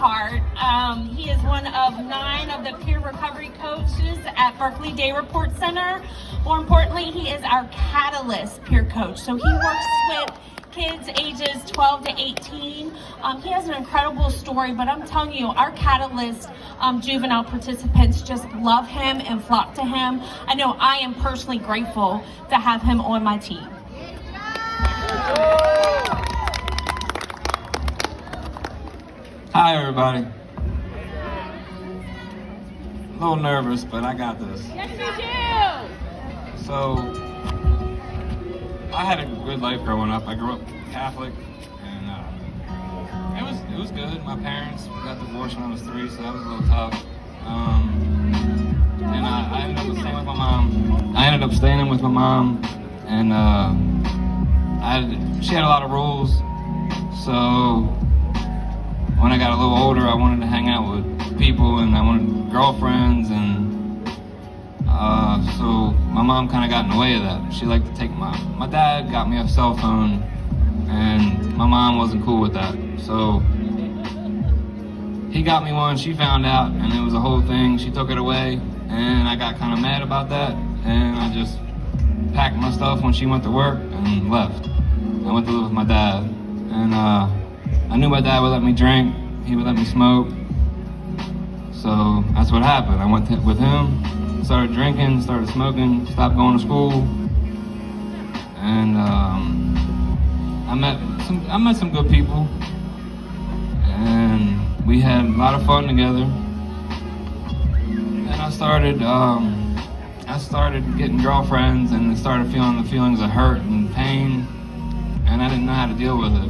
heart. He is one of 9 of the peer recovery coaches at Berkeley Day Report Center. More importantly, he is our Catalyst peer coach. So he works with kids ages 12 to 18. He has an incredible story, but I'm telling you, our Catalyst juvenile participants just love him and flock to him. I know I am personally grateful to have him on my team. Hi, everybody. A little nervous, but I got this. Yes, you do! So, I had a good life growing up. I grew up Catholic, and it was good. My parents got divorced when I was 3, so that was a little tough. And I ended up staying with my mom. And she had a lot of rules. So when I got a little older, I wanted to hang out with people, and I wanted girlfriends, and so my mom kind of got in the way of that. She liked to take my dad got me a cell phone, and my mom wasn't cool with that. So he got me one, she found out, and it was a whole thing. She took it away, and I got kind of mad about that, and I just packed my stuff when she went to work and left. I went to live with my dad, and I knew my dad would let me drink, he would let me smoke, so that's what happened. I went with him, started drinking, started smoking, stopped going to school, and I met some good people, and we had a lot of fun together. And I started getting girlfriends, and started feeling the feelings of hurt and pain, and I didn't know how to deal with it.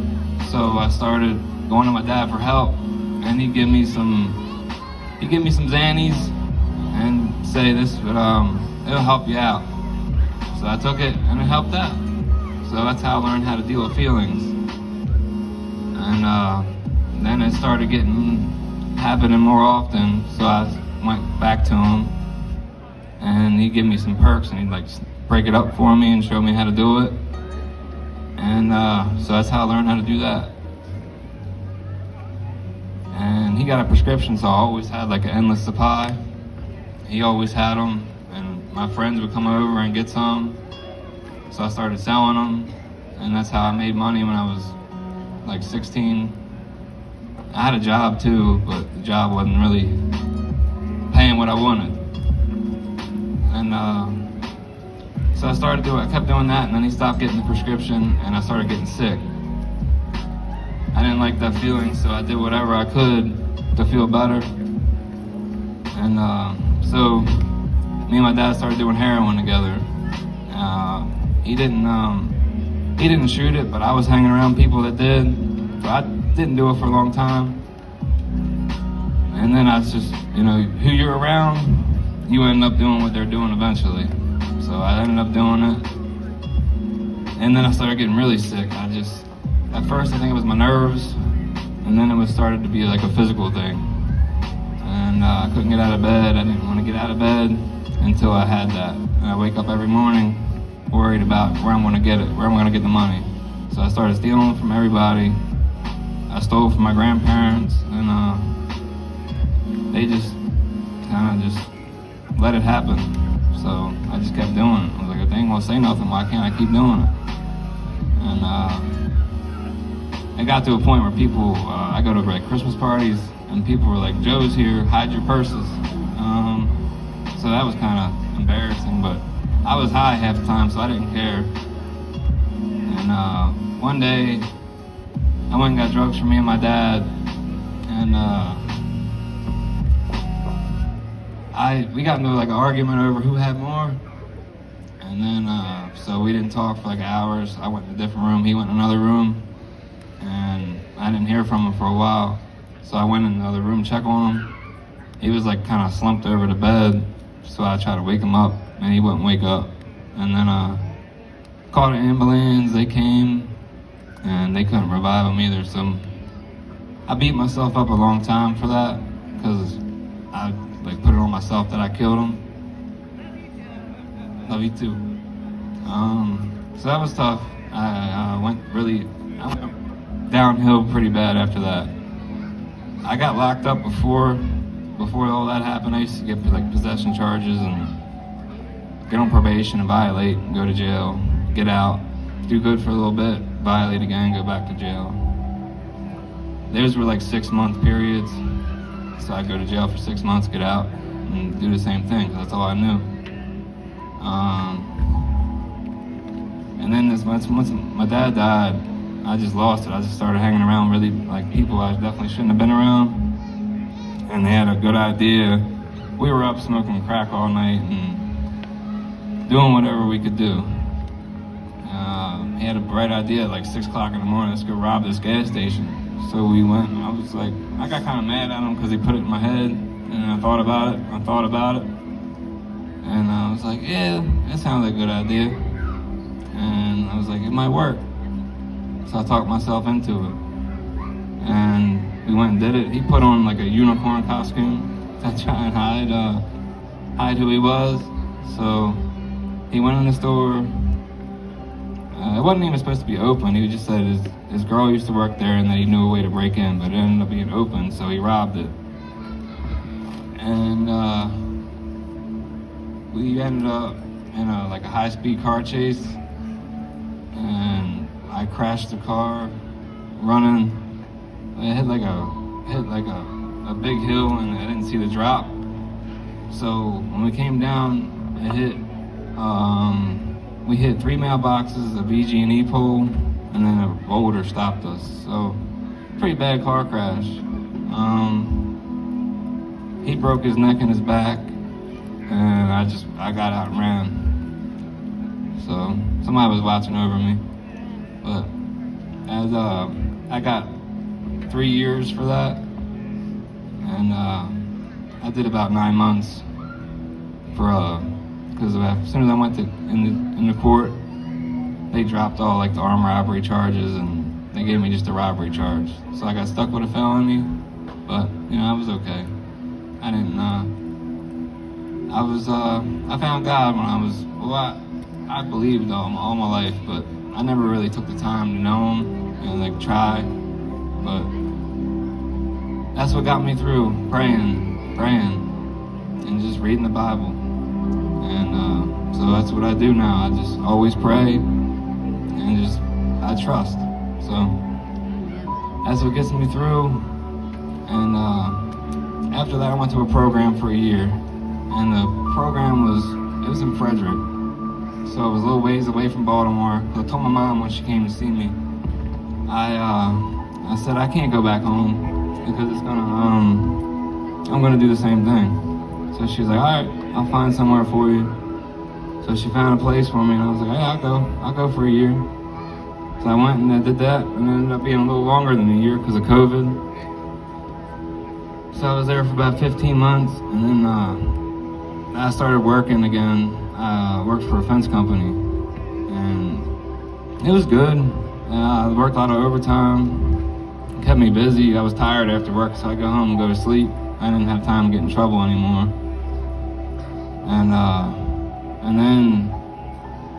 So I started going to my dad for help, and he'd give me some Xannies and say this, but it'll help you out. So I took it, and it helped out. So that's how I learned how to deal with feelings. And then it started happening more often, so I went back to him, and he'd give me some perks, and he'd like break it up for me and show me how to do it. And so that's how I learned how to do that. And he got a prescription, so I always had like an endless supply. He always had them, and my friends would come over and get some. So I started selling them, and that's how I made money when I was like 16. I had a job too, but the job wasn't really paying what I wanted. And so I kept doing that, and then he stopped getting the prescription, and I started getting sick. I didn't like that feeling, so I did whatever I could to feel better. And so me and my dad started doing heroin together. He didn't shoot it, but I was hanging around people that did. So I didn't do it for a long time. And then I was just, who you're around, you end up doing what they're doing eventually. So I ended up doing it. And then I started getting really sick. At first I think it was my nerves, and then it started to be like a physical thing. And I couldn't get out of bed. I didn't want to get out of bed until I had that. And I wake up every morning worried about where I'm going to get the money. So I started stealing from everybody. I stole from my grandparents, and they just kind of just let it happen. So I just kept doing it. I was like, if they ain't gonna say nothing, why can't I keep doing it? And it got to a point where people, I go to like Christmas parties, and people were like, Joe's here, hide your purses. So that was kind of embarrassing, but I was high half the time, so I didn't care. And one day, I went and got drugs for me and my dad, and we got into like an argument over who had more. And then, so we didn't talk for like hours. I went in a different room, he went in another room, and I didn't hear from him for a while. So I went in the other room to check on him. He was like kind of slumped over the bed, so I tried to wake him up, and he wouldn't wake up. And then called an ambulance, they came, and they couldn't revive him either. So I beat myself up a long time for that, because I like put it on myself that I killed him. Love you too. So that was tough. I went downhill pretty bad after that. I got locked up before all that happened. I used to get like possession charges and get on probation and violate, go to jail, get out, do good for a little bit, violate again, go back to jail. Theirs were like 6-month periods, so I'd go to jail for 6 months, get out, and do the same thing, 'cause that's all I knew. And then once my dad died, I just lost it. I just started hanging around really like people I definitely shouldn't have been around. And they had a good idea. We were up smoking crack all night and doing whatever we could do. He had a bright idea at like 6 o'clock in the morning, let's go rob this gas station. So we went, and I got kind of mad at him because he put it in my head, and I thought about it, and I was like, yeah, that sounds like a good idea. And I was like, it might work. So I talked myself into it. And we went and did it. He put on like a unicorn costume to try and hide who he was. So he went in the store. It wasn't even supposed to be open. He just said his girl used to work there and that he knew a way to break in, but it ended up being open, so he robbed it. And we ended up in a high-speed car chase, and I crashed the car running. It hit like a big hill, and I didn't see the drop. So when we came down, we hit 3 mailboxes, a BG&E pole, and then a boulder stopped us. So pretty bad car crash. He broke his neck and his back, and I got out and ran. So somebody was watching over me. But as I got 3 years for that, and I did about 9 months because as soon as I went in the court, they dropped all like the armed robbery charges, and they gave me just a robbery charge. So I got stuck with a felony, but I was okay. I didn't. I found God when I believed all my life, but I never really took the time to know Him and like try. But that's what got me through, praying, and just reading the Bible. And so that's what I do now. I just always pray and I trust. So that's what gets me through. And after that, I went to a program for a year, and the program was in Frederick, so it was a little ways away from Baltimore. I told my mom when she came to see me, I said I can't go back home because I'm gonna do the same thing. So she was like, all right, I'll find somewhere for you. So she found a place for me, and I was like, hey, I'll go for a year. So I went and I did that, and it ended up being a little longer than a year because of COVID. So I was there for about 15 months, and then I started working again. I worked for a fence company, and it was good. I worked a lot of overtime, it kept me busy. I was tired after work, so I'd go home and go to sleep. I didn't have time to get in trouble anymore. And then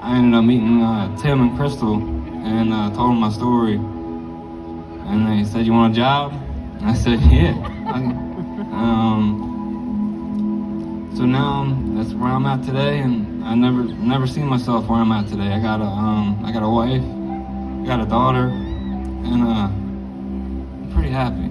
I ended up meeting Tim and Crystal, and told them my story. And they said, you want a job? And I said, yeah. So now that's where I'm at today, and I never seen myself where I'm at today. I got a wife, I got a daughter, and I'm pretty happy.